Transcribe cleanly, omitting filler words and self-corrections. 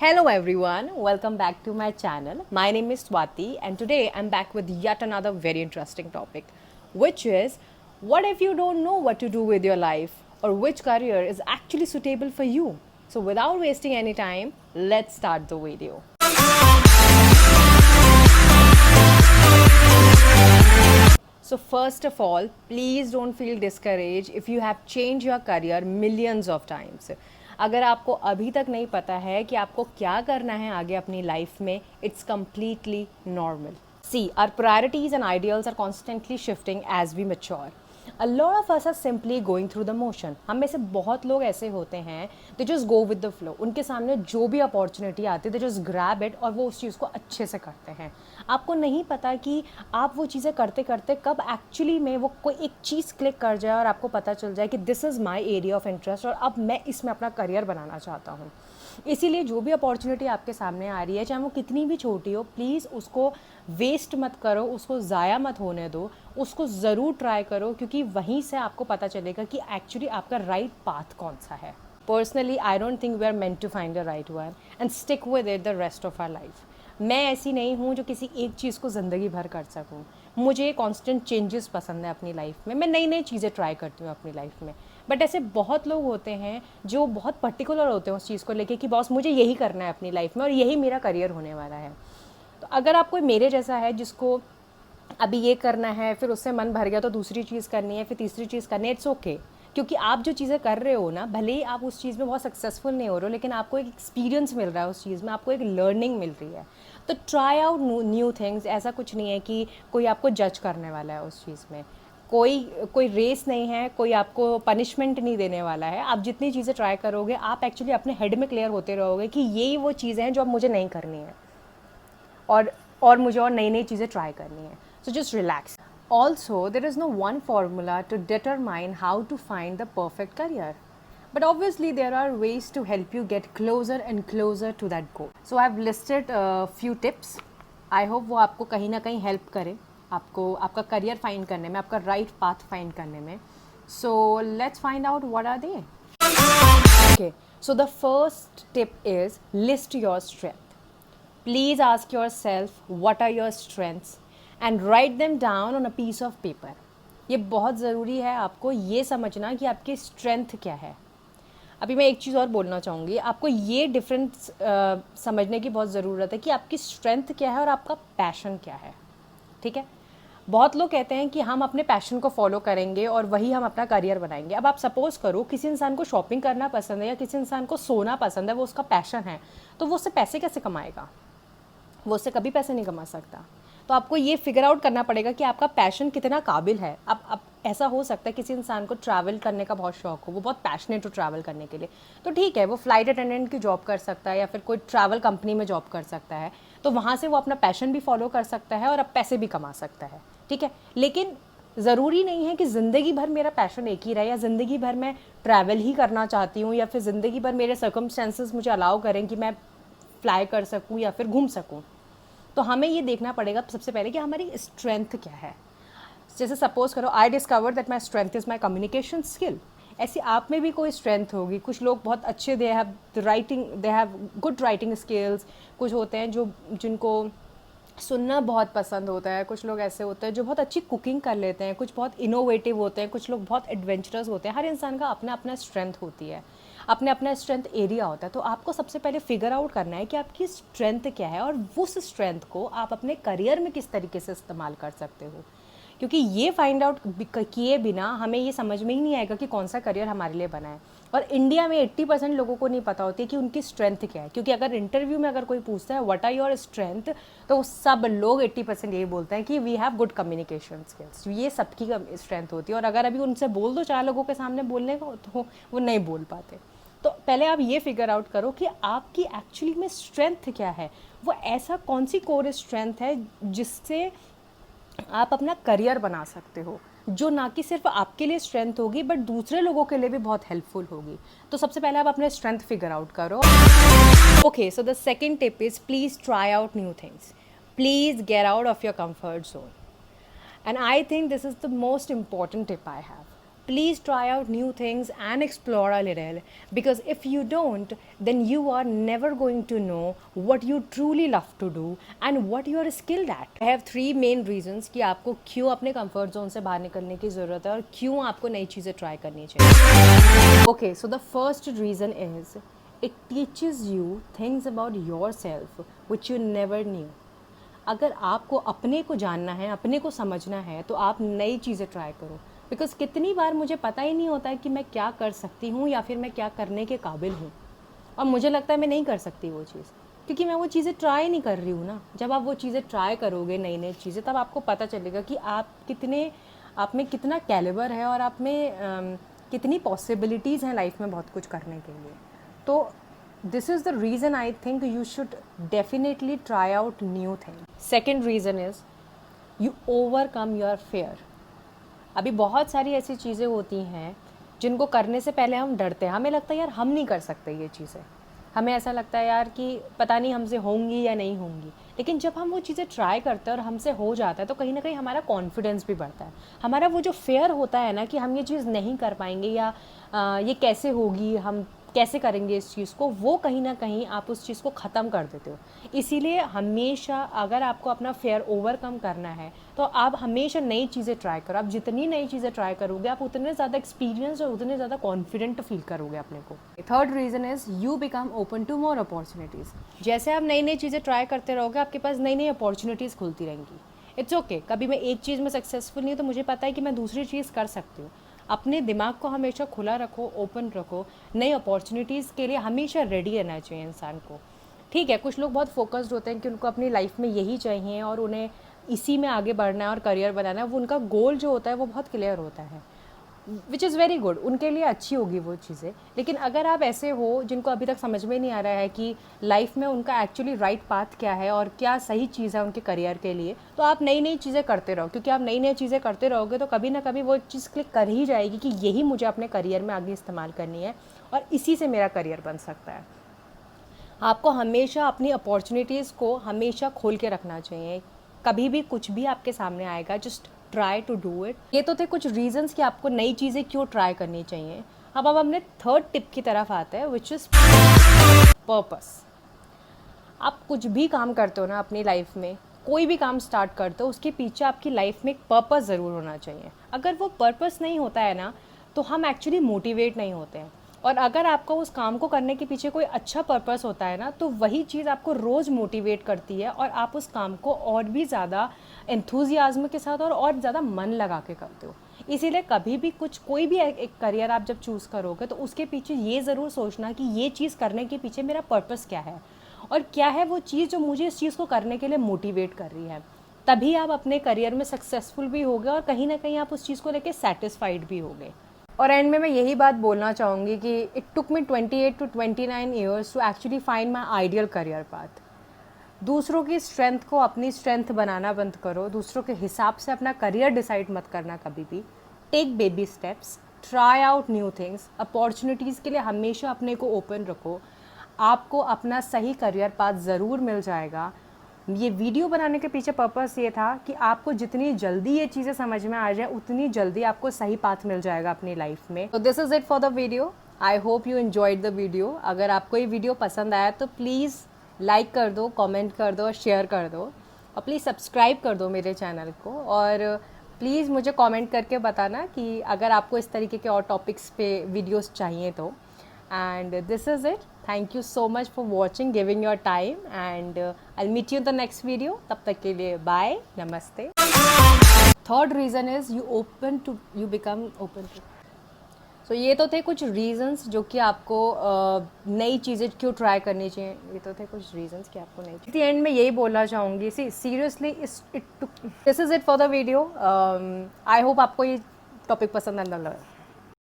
Hello everyone, welcome back to my channel. My name is Swati and today I'm back with yet another very interesting topic, which is what if you don't know what to do with your life or which career is actually suitable for you? So without wasting any time, let's start the video. So first of all, please don't feel discouraged if you have changed your career millions of times. अगर आपको अभी तक नहीं पता है कि आपको क्या करना है आगे अपनी लाइफ में, it's completely normal. See, our priorities and ideals are constantly shifting as we mature. A lot of us are simply going through the motion. हम में से बहुत लोग ऐसे होते हैं, they just go with the flow. उनके सामने जो भी अपॉर्चुनिटी आती है, they just grab it और वो उस चीज़ को अच्छे से करते हैं. आपको नहीं पता कि आप वो चीज़ें करते करते कब एक्चुअली में वो कोई एक चीज़ क्लिक कर जाए और आपको पता चल जाए कि this is my area of interest और अब मैं इसमें अपना करियर बनाना चाहता हूँ. इसीलिए जो भी अपॉर्चुनिटी आपके सामने आ रही है, चाहे वो कितनी भी छोटी हो, प्लीज़ उसको वेस्ट मत करो, उसको ज़ाया मत होने दो, उसको ज़रूर ट्राई करो, क्योंकि वहीं से आपको पता चलेगा कि एक्चुअली आपका राइट पाथ कौन सा है. Personally I don't think we are meant to find the right one and stick with it the rest of our life. मैं ऐसी नहीं हूँ जो किसी एक चीज़ को ज़िंदगी भर कर सकूँ. मुझे कॉन्स्टेंट चेंजेस पसंद है अपनी लाइफ में. मैं नई नई चीज़ें ट्राई करती हूँ अपनी लाइफ में. बट ऐसे बहुत लोग होते हैं जो बहुत पर्टिकुलर होते हैं उस चीज़ को लेके कि बॉस मुझे यही करना है अपनी लाइफ में और यही मेरा करियर होने वाला है. तो अगर आप कोई मेरे जैसा है जिसको अभी ये करना है, फिर उससे मन भर गया तो दूसरी चीज़ करनी है, फिर तीसरी चीज़ करनी है, इट्स ओके. क्योंकि आप जो चीज़ें कर रहे हो ना, भले ही आप उस चीज़ में बहुत सक्सेसफुल नहीं हो रहे हो, लेकिन आपको एक एक्सपीरियंस मिल रहा है उस चीज़ में, आपको एक लर्निंग मिल रही है. तो ट्राई आउट न्यू थिंग्स. ऐसा कुछ नहीं है कि कोई आपको जज करने वाला है उस चीज़ में. कोई कोई रेस नहीं है, कोई आपको पनिशमेंट नहीं देने वाला है. आप जितनी चीज़ें ट्राई करोगे, आप एक्चुअली अपने हेड में क्लियर होते रहोगे कि यही वो चीज़ें हैं जो अब मुझे नहीं करनी है और मुझे और नई नई चीज़ें ट्राई करनी है. So just relax. Also, there is no one formula to determine how to find the perfect career. But obviously, there are ways to help you get closer and closer to that goal. So, I've listed a few tips. I hope वो आपको कहीं ना कहीं help करें, आपको आपका career find करने में, आपका राइट पाथ फाइंड करने में. So, let's find out what are they. Okay, so the first tip is list your strength. Please ask yourself what are your strengths and write them down on a piece of paper. ये बहुत ज़रूरी है आपको ये समझना कि आपकी strength क्या है. अभी मैं एक चीज़ और बोलना चाहूँगी, आपको ये डिफरेंस समझने की बहुत ज़रूरत है कि आपकी स्ट्रेंथ क्या है और आपका पैशन क्या है. ठीक है. बहुत लोग कहते हैं कि हम अपने पैशन को फॉलो करेंगे और वही हम अपना करियर बनाएंगे. अब आप सपोज़ करो किसी इंसान को शॉपिंग करना पसंद है या किसी इंसान को सोना पसंद है, वो उसका पैशन है, तो वो उससे पैसे कैसे कमाएगा? वो उससे कभी पैसे नहीं कमा सकता. तो आपको ये फिगर आउट करना पड़ेगा कि आपका पैशन कितना काबिल है. अब ऐसा हो सकता है किसी इंसान को ट्रैवल करने का बहुत शौक हो, वो बहुत पैशनेट हो ट्रैवल करने के लिए, तो ठीक है, वो फ्लाइट अटेंडेंट की जॉब कर सकता है या फिर कोई ट्रैवल कंपनी में जॉब कर सकता है. तो वहाँ से वो अपना पैशन भी फॉलो कर सकता है और अब पैसे भी कमा सकता है. ठीक है. लेकिन ज़रूरी नहीं है कि ज़िंदगी भर मेरा पैशन एक ही रहे, या ज़िंदगी भर मैं ट्रैवल ही करना चाहती हूँ, या फिर ज़िंदगी भर मेरे सर्कमस्टेंसेस मुझे अलाउ करें कि मैं फ्लाई कर सकूँ या फिर घूम सकूँ. तो हमें ये देखना पड़ेगा सबसे पहले कि हमारी स्ट्रेंथ क्या है. जैसे सपोज करो I discover that my strength is my communication skill. ऐसी आप में भी कोई स्ट्रेंथ होगी. कुछ लोग बहुत अच्छे, they have good writing skills. कुछ होते हैं जिनको सुनना बहुत पसंद होता है. कुछ लोग ऐसे होते हैं जो बहुत अच्छी कुकिंग कर लेते हैं. कुछ बहुत इनोवेटिव होते हैं. कुछ लोग बहुत एडवेंचरस होते हैं. हर इंसान का अपना अपना स्ट्रेंथ होती है, अपने अपना स्ट्रेंथ एरिया होता है. तो आपको सबसे पहले फिगर आउट करना है कि आपकी स्ट्रेंथ क्या है और उस स्ट्रेंथ को आप अपने करियर में किस तरीके से इस्तेमाल कर सकते हो. क्योंकि ये फाइंड आउट किए बिना हमें ये समझ में ही नहीं आएगा कि कौन सा करियर हमारे लिए बना है. और इंडिया में 80% लोगों को नहीं पता होती कि उनकी स्ट्रेंथ क्या है. क्योंकि अगर इंटरव्यू में अगर कोई पूछता है व्हाट आर योर स्ट्रेंथ, तो सब लोग 80% यही बोलते हैं कि we have good communication skills. ये सबकी स्ट्रेंथ होती है. और अगर अभी उनसे बोल दो 4 लोगों के सामने बोलने को, तो वो नहीं बोल पाते. तो पहले आप ये फिगर आउट करो कि आपकी एक्चुअली में स्ट्रेंथ क्या है. वो ऐसा कौन सी कोर स्ट्रेंथ है जिससे आप अपना करियर बना सकते हो, जो ना कि सिर्फ आपके लिए स्ट्रेंथ होगी बट दूसरे लोगों के लिए भी बहुत हेल्पफुल होगी. तो सबसे पहले आप अपने स्ट्रेंथ फिगर आउट करो. Okay, so the second tip is please try out new things. Please get out of your comfort zone. And I think this is the most important tip I have. please try out new things and explore a little, because if you don't, then you are never going to know what you truly love to do and what you are skilled at. I have 3 main reasons कि आपको क्यों अपने comfort zone से बाहर निकलने की ज़रूरत है और क्यों आपको नई चीज़ें try करनी चाहिए. Okay, so the first reason is it teaches you things about yourself which you never knew. अगर आपको अपने को जानना है, अपने को समझना है, तो आप नई चीज़ें ट्राई करो. बिकॉज़ कितनी बार मुझे पता ही नहीं होता है कि मैं क्या कर सकती हूँ या फिर मैं क्या करने के काबिल हूँ, और मुझे लगता है मैं नहीं कर सकती वो चीज़, क्योंकि मैं वो चीज़ें ट्राई नहीं कर रही हूँ ना. जब आप वो चीज़ें ट्राई करोगे, नई नई चीज़ें, तब आपको पता चलेगा कि आप में कितना कैलिबर है और आप में कितनी पॉसिबिलिटीज़ हैं लाइफ में बहुत कुछ करने के लिए. तो this is the reason I think you should definitely try out new things. Second reason is you overcome your fear. अभी बहुत सारी ऐसी चीज़ें होती हैं जिनको करने से पहले हम डरते हैं. हमें लगता है यार हम नहीं कर सकते ये चीज़ें, हमें ऐसा लगता है यार कि पता नहीं हमसे होंगी या नहीं होंगी. लेकिन जब हम वो चीज़ें ट्राई करते हैं और हमसे हो जाता है तो कहीं ना कहीं हमारा कॉन्फिडेंस भी बढ़ता है. हमारा वो जो फेयर होता है ना कि हम ये चीज़ नहीं कर पाएंगे या ये कैसे होगी, हम कैसे करेंगे इस चीज़ को, वो कहीं ना कहीं आप उस चीज़ को ख़त्म कर देते हो. इसीलिए हमेशा अगर आपको अपना फेयर ओवरकम करना है तो आप हमेशा नई चीज़ें ट्राई करो. आप जितनी नई चीज़ें ट्राई करोगे आप उतने ज़्यादा एक्सपीरियंस और उतने ज़्यादा कॉन्फिडेंट फील करोगे अपने को. Third reason is you become open to more opportunities. जैसे आप नई नई चीज़ें ट्राई करते रहोगे आपके पास नई नई अपॉर्चुनिटीज़ खुलती रहेंगी. इट्स ओके, कभी मैं एक चीज़ में सक्सेसफुल नहीं हूँ तो मुझे पता है कि मैं दूसरी चीज़ कर सकती हूँ. अपने दिमाग को हमेशा खुला रखो, ओपन रखो. नई अपॉर्चुनिटीज़ के लिए हमेशा रेडी रहना चाहिए इंसान को. ठीक है, कुछ लोग बहुत फोकस्ड होते हैं कि उनको अपनी लाइफ में यही चाहिए और उन्हें इसी में आगे बढ़ना है और करियर बनाना है. वो उनका गोल जो होता है वो बहुत क्लियर होता है, विच इज़ वेरी गुड, उनके लिए अच्छी होगी वो चीज़ें. लेकिन अगर आप ऐसे हो जिनको अभी तक समझ में नहीं आ रहा है कि लाइफ में उनका एक्चुअली राइट पाथ क्या है और क्या सही चीज़ है उनके करियर के लिए, तो आप नई नई चीज़ें करते रहो. क्योंकि आप नई नई चीज़ें करते रहोगे तो कभी ना कभी वो चीज़ क्लिक कर ही जाएगी कि यही मुझे अपने करियर में आगे इस्तेमाल करनी है और इसी से मेरा करियर बन सकता है. आपको हमेशा अपनी अपॉर्चुनिटीज़ को हमेशा खोल के रखना चाहिए. कभी भी कुछ भी आपके सामने आएगा, just try to do it. ये तो थे कुछ रीजंस कि आपको नई चीज़ें क्यों ट्राई करनी चाहिए. अब हमने थर्ड टिप की तरफ आते हैं, विच इज़ पर्पस. आप कुछ भी काम करते हो ना अपनी लाइफ में, कोई भी काम स्टार्ट करते हो, उसके पीछे आपकी लाइफ में एक पर्पस ज़रूर होना चाहिए. अगर वो पर्पस नहीं होता है ना तो हम एक्चुअली मोटिवेट नहीं होते हैं. और अगर आपका उस काम को करने के पीछे कोई अच्छा पर्पस होता है ना तो वही चीज़ आपको रोज़ मोटिवेट करती है और आप उस काम को और भी ज़्यादा एंथुजियाज्म के साथ और ज़्यादा मन लगा के करते हो. इसीलिए कभी भी कोई भी एक करियर आप जब चूज़ करोगे तो उसके पीछे ये ज़रूर सोचना कि ये चीज़ करने के पीछे मेरा पर्पस क्या है और क्या है वो चीज़ जो मुझे इस चीज़ को करने के लिए मोटिवेट कर रही है. तभी आप अपने करियर में सक्सेसफुल भी होगे और कहीं ना कहीं आप उस चीज़ को लेकर सेटिस्फाइड भी होगे. और एंड में मैं यही बात बोलना चाहूँगी कि it took me 28 to 29 years to actually find my ideal career path. दूसरों की स्ट्रेंथ को अपनी स्ट्रेंथ बनाना बंद करो. दूसरों के हिसाब से अपना करियर डिसाइड मत करना कभी भी. Take baby steps, try out new things. Opportunities के लिए हमेशा अपने को ओपन रखो. आपको अपना सही करियर पाथ ज़रूर मिल जाएगा. ये वीडियो बनाने के पीछे पर्पस ये था कि आपको जितनी जल्दी ये चीज़ें समझ में आ जाए उतनी जल्दी आपको सही पाथ मिल जाएगा अपनी लाइफ में. तो this is it for the video. I hope you enjoyed the video. अगर आपको ये वीडियो पसंद आया तो प्लीज़ लाइक कर दो, कमेंट कर दो और शेयर कर दो. और प्लीज़ सब्सक्राइब कर दो मेरे चैनल को. और प्लीज़ मुझे कमेंट करके बताना कि अगर आपको इस तरीके के और टॉपिक्स पे वीडियोस चाहिए तो. And this is it. Thank you so much for watching, giving your time, and I'll meet you in the next video. तब तक के लिए bye, namaste. Third reason is you become open to. So ये तो थे कुछ reasons जो कि आपको नई चीज़ें क्यों ट्राई करनी चाहिए. ये तो थे कुछ reasons कि आपको नई. At the end में यही बोलना चाहूँगी. Seriously, this is it for the video. I hope आपको ये टॉपिक पसंद आने लगा.